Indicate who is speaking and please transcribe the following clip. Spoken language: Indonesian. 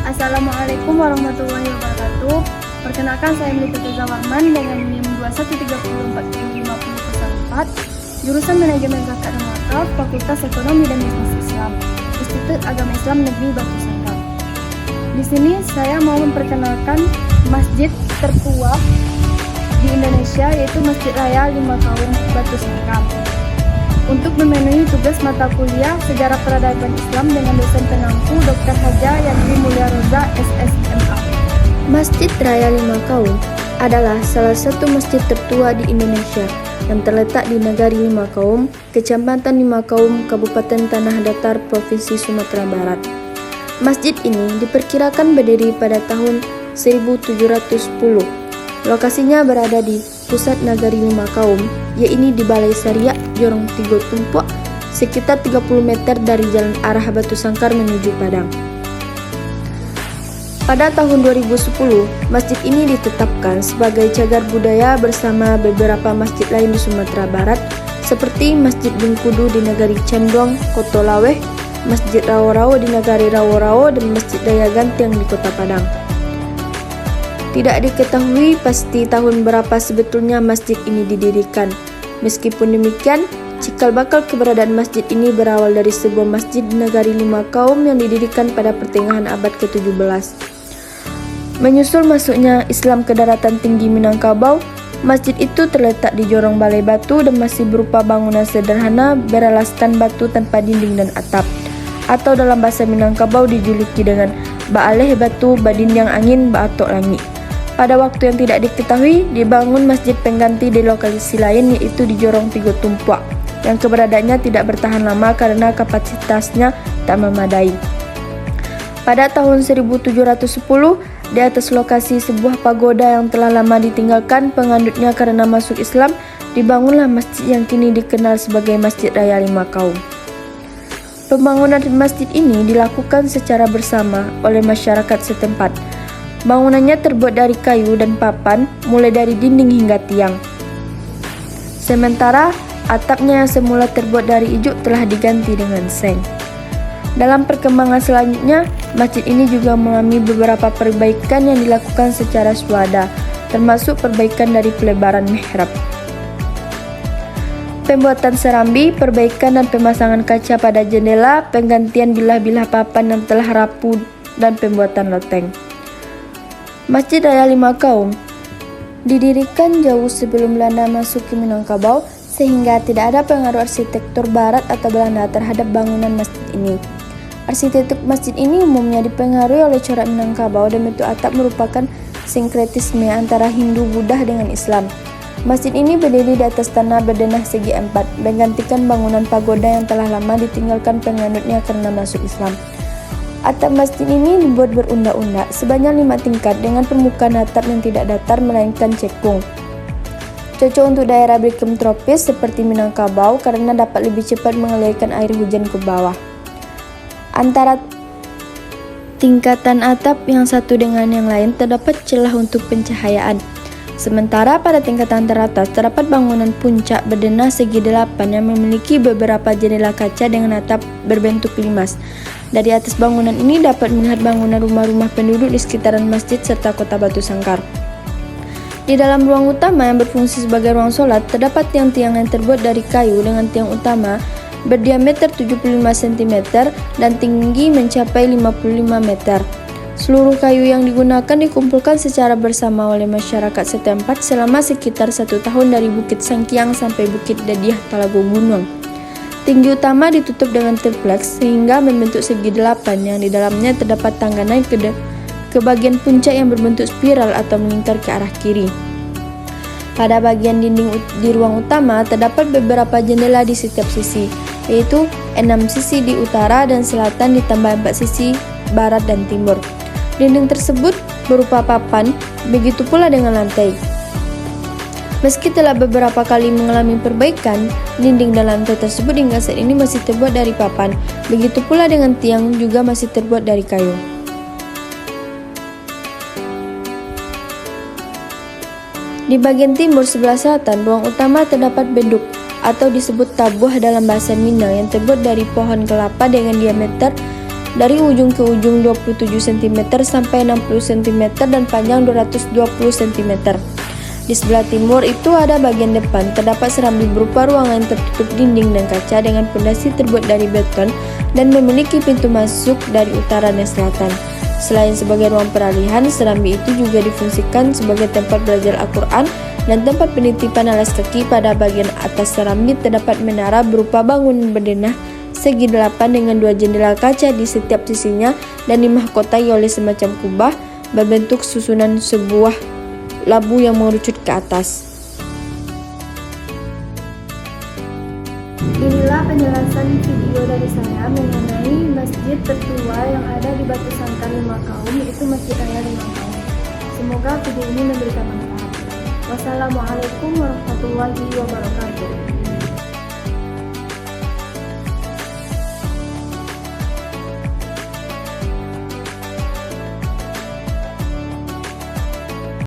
Speaker 1: Assalamualaikum warahmatullahi wabarakatuh. Perkenalkan, saya Melita Zawahman dengan NIM 2130405004, jurusan Manajemen Zakat dan Wakaf, Fakultas Ekonomi dan Bisnis Islam, Institut Agama Islam Negeri Batu Sangkar. Di sini saya mau memperkenalkan masjid tertua di Indonesia, yaitu Masjid Raya Lima Kaum Batu Sangkar. Untuk memenuhi tugas mata kuliah Sejarah Peradaban Islam dengan dosen pengampu Dr. Haja Yandri Mulia Roza, SSMA.
Speaker 2: Masjid Raya Lima Kaum adalah salah satu masjid tertua di Indonesia yang terletak di Negari Lima Kaum, Kecamatan Lima Kaum, Kabupaten Tanah Datar, Provinsi Sumatera Barat. Masjid ini diperkirakan berdiri pada tahun 1710. Lokasinya berada di pusat Nagari Lima Kaum, yaitu di Balai Syariah Jorong Tigo Tumpuak, sekitar 30 meter dari jalan arah Batu Sangkar menuju Padang. Pada tahun 2010, masjid ini ditetapkan sebagai cagar budaya bersama beberapa masjid lain di Sumatera Barat, seperti Masjid Bengkudu di Negari Cendong, Kota Laweh, Masjid Rawo-Rawo di Negari Rawo-Rawo, dan Masjid Daya Gantiang di Kota Padang. Tidak diketahui pasti tahun berapa sebetulnya masjid ini didirikan. Meskipun demikian, cikal bakal keberadaan masjid ini berawal dari sebuah masjid di Negari Lima Kaum yang didirikan pada pertengahan abad ke-17. Menyusul masuknya Islam ke daratan tinggi Minangkabau, masjid itu terletak di jorong balai batu dan masih berupa bangunan sederhana beralaskan batu tanpa dinding dan atap, atau dalam bahasa Minangkabau dijuluki dengan Baaleh Batu Badindang Angin Baatok Langit. Pada waktu yang tidak diketahui, dibangun masjid pengganti di lokasi lain, yaitu di Jorong Tigo Tumpuak, yang keberadaannya tidak bertahan lama karena kapasitasnya tak memadai. Pada tahun 1710, di atas lokasi sebuah pagoda yang telah lama ditinggalkan penganutnya karena masuk Islam, dibangunlah masjid yang kini dikenal sebagai Masjid Raya Lima Kaum. Pembangunan masjid ini dilakukan secara bersama oleh masyarakat setempat. Bangunannya terbuat dari kayu dan papan, mulai dari dinding hingga tiang. Sementara atapnya yang semula terbuat dari ijuk telah diganti dengan seng. Dalam perkembangan selanjutnya, masjid ini juga mengalami beberapa perbaikan yang dilakukan secara swada, termasuk perbaikan dari pelebaran mihrab, pembuatan serambi, perbaikan dan pemasangan kaca pada jendela, penggantian bilah-bilah papan yang telah rapuh, dan pembuatan loteng. Masjid Raya Lima Kaum didirikan jauh sebelum Belanda masuk ke Minangkabau, sehingga tidak ada pengaruh arsitektur Barat atau Belanda terhadap bangunan masjid ini. Arsitektur masjid ini umumnya dipengaruhi oleh corak Minangkabau dan bentuk atap merupakan sinkretisme antara Hindu, Buddha dengan Islam. Masjid ini berdiri di atas tanah berdenah segi empat, menggantikan bangunan pagoda yang telah lama ditinggalkan penganutnya karena masuk Islam. Atap masjid ini dibuat berundak-undak sebanyak 5 tingkat dengan permukaan atap yang tidak datar melainkan cekung. Cocok untuk daerah beriklim tropis seperti Minangkabau karena dapat lebih cepat mengalirkan air hujan ke bawah. Antara tingkatan atap yang satu dengan yang lain terdapat celah untuk pencahayaan. Sementara pada tingkatan teratas terdapat bangunan puncak berdenah segi 8 yang memiliki beberapa jendela kaca dengan atap berbentuk limas. Dari atas bangunan ini dapat melihat bangunan rumah-rumah penduduk di sekitaran masjid serta kota Batu Sangkar. Di dalam ruang utama yang berfungsi sebagai ruang sholat, terdapat tiang-tiang yang terbuat dari kayu dengan tiang utama berdiameter 75 cm dan tinggi mencapai 55 meter. Seluruh kayu yang digunakan dikumpulkan secara bersama oleh masyarakat setempat selama sekitar 1 tahun dari Bukit Sangkiang sampai Bukit Dadiah Talago Gunung. Tinggi utama ditutup dengan tripleks sehingga membentuk segi 8 yang di dalamnya terdapat tangga naik ke bagian puncak yang berbentuk spiral atau melingkar ke arah kiri. Pada bagian dinding di ruang utama terdapat beberapa jendela di setiap sisi, yaitu 6 sisi di utara dan selatan ditambah 4 sisi barat dan timur. Dinding tersebut berupa papan, begitu pula dengan lantai. Meski telah beberapa kali mengalami perbaikan, dinding dan lantai tersebut hingga saat ini masih terbuat dari papan. Begitu pula dengan tiang juga masih terbuat dari kayu. Di bagian timur sebelah selatan, ruang utama terdapat beduk atau disebut tabuh dalam bahasa Minang yang terbuat dari pohon kelapa dengan diameter dari ujung ke ujung 27 cm sampai 60 cm dan panjang 220 cm. Di sebelah timur itu ada bagian depan, terdapat serambi berupa ruangan tertutup dinding dan kaca dengan pondasi terbuat dari beton dan memiliki pintu masuk dari utara dan selatan. Selain sebagai ruang peralihan, serambi itu juga difungsikan sebagai tempat belajar Al-Quran dan tempat penitipan alas kaki. Pada bagian atas serambi terdapat menara berupa bangunan berdenah segi 8 dengan 2 jendela kaca di setiap sisinya dan dimahkotai oleh semacam kubah berbentuk susunan sebuah labu yang mengerucut ke atas.
Speaker 1: Inilah penjelasan video dari saya mengenai masjid tertua yang ada di Batu Sangkar Lima Kaum, yaitu Masjid Raya Lima Kaum. Semoga video ini memberikan manfaat. Wassalamualaikum warahmatullahi wabarakatuh.